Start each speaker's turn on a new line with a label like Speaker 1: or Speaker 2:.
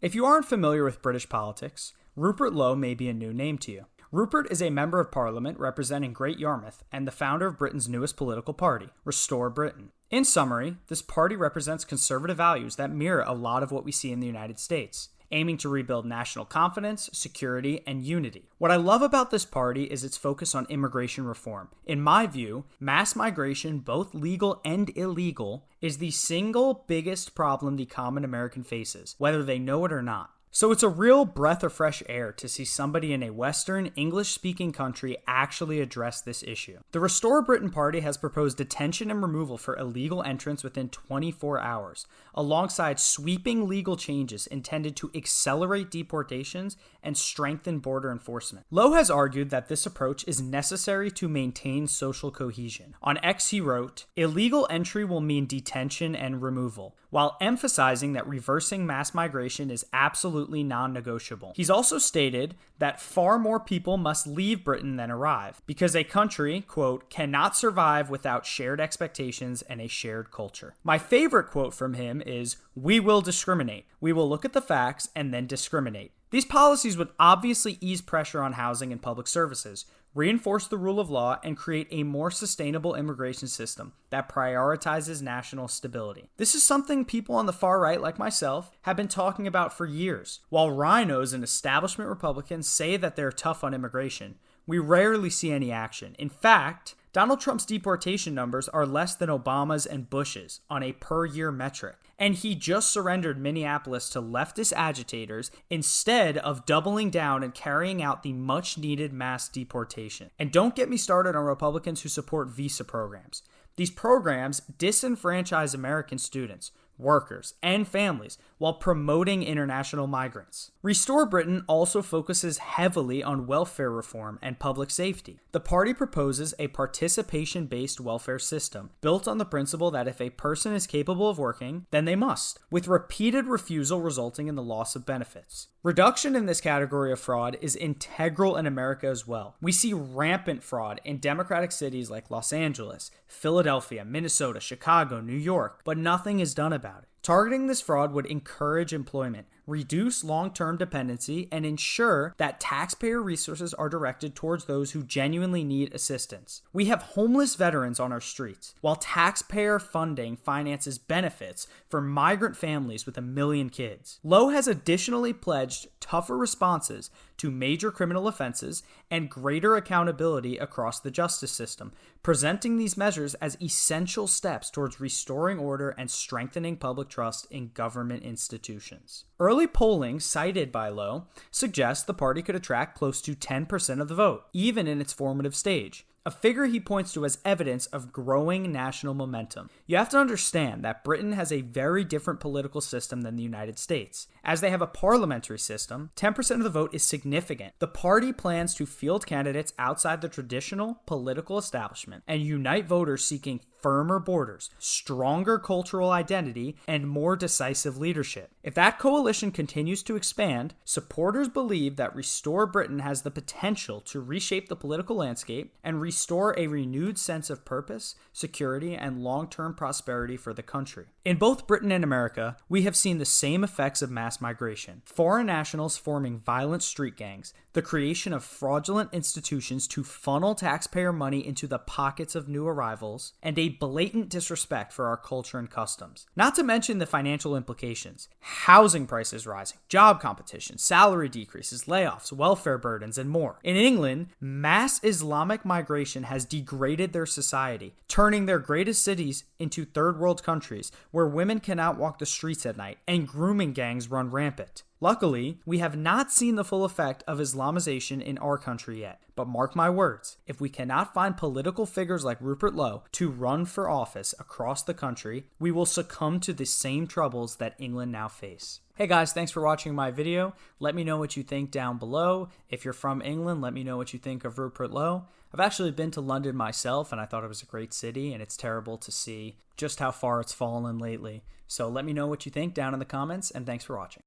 Speaker 1: If you aren't familiar with British politics, Rupert Lowe may be a new name to you. Rupert is a member of Parliament representing Great Yarmouth and the founder of Britain's newest political party, Restore Britain. In summary, this party represents conservative values that mirror a lot of what we see in the United States, aiming to rebuild national confidence, security, and unity. What I love about this party is its focus on immigration reform. In my view, mass migration, both legal and illegal, is the single biggest problem the common American faces, whether they know it or not. So it's a real breath of fresh air to see somebody in a Western, English-speaking country actually address this issue. The Restore Britain Party has proposed detention and removal for illegal entrants within 24 hours, alongside sweeping legal changes intended to accelerate deportations and strengthen border enforcement. Lowe has argued that this approach is necessary to maintain social cohesion. On X he wrote, "Illegal entry will mean detention and removal," while emphasizing that reversing mass migration is absolutely non-negotiable. He's also stated that far more people must leave Britain than arrive, because a country, quote, "cannot survive without shared expectations and a shared culture." My favorite quote from him is, "We will discriminate. We will look at the facts and then discriminate." These policies would obviously ease pressure on housing and public services, reinforce the rule of law, and create a more sustainable immigration system that prioritizes national stability. This is something people on the far right, like myself, have been talking about for years. While rhinos and establishment Republicans say that they're tough on immigration, we rarely see any action. In fact, Donald Trump's deportation numbers are less than Obama's and Bush's on a per-year metric. And he just surrendered Minneapolis to leftist agitators instead of doubling down and carrying out the much-needed mass deportation. And don't get me started on Republicans who support visa programs. These programs disenfranchise American students, workers, and families while promoting international migrants. Restore Britain also focuses heavily on welfare reform and public safety. The party proposes a participation-based welfare system built on the principle that if a person is capable of working, then they must, with repeated refusal resulting in the loss of benefits. Reduction in this category of fraud is integral in America as well. We see rampant fraud in democratic cities like Los Angeles, Philadelphia, Minnesota, Chicago, New York, but nothing is done about it. Targeting this fraud would encourage employment, reduce long-term dependency, and ensure that taxpayer resources are directed towards those who genuinely need assistance. We have homeless veterans on our streets, while taxpayer funding finances benefits for migrant families with 1 million kids. Lowe has additionally pledged tougher responses to major criminal offenses and greater accountability across the justice system, presenting these measures as essential steps towards restoring order and strengthening public trust in government institutions. Early polling cited by Lowe suggests the party could attract close to 10% of the vote, even in its formative stage, a figure he points to as evidence of growing national momentum. You have to understand that Britain has a very different political system than the United States. As they have a parliamentary system, 10% of the vote is significant. The party plans to field candidates outside the traditional political establishment and unite voters seeking firmer borders, stronger cultural identity, and more decisive leadership. If that coalition continues to expand, supporters believe that Restore Britain has the potential to reshape the political landscape and restore a renewed sense of purpose, security, and long-term prosperity for the country. In both Britain and America, we have seen the same effects of mass migration. Foreign nationals forming violent street gangs, the creation of fraudulent institutions to funnel taxpayer money into the pockets of new arrivals, and a blatant disrespect for our culture and customs. Not to mention the financial implications. Housing prices rising, job competition, salary decreases, layoffs, welfare burdens, and more. In England, mass Islamic migration has degraded their society, turning their greatest cities into third world countries where women cannot walk the streets at night and grooming gangs run rampant. Luckily, we have not seen the full effect of Islamization in our country yet. But mark my words, if we cannot find political figures like Rupert Lowe to run for office across the country, we will succumb to the same troubles that England now face. Hey guys, thanks for watching my video. Let me know what you think down below. If you're from England, let me know what you think of Rupert Lowe. I've actually been to London myself, and I thought it was a great city, and it's terrible to see just how far it's fallen lately. So let me know what you think down in the comments, and thanks for watching.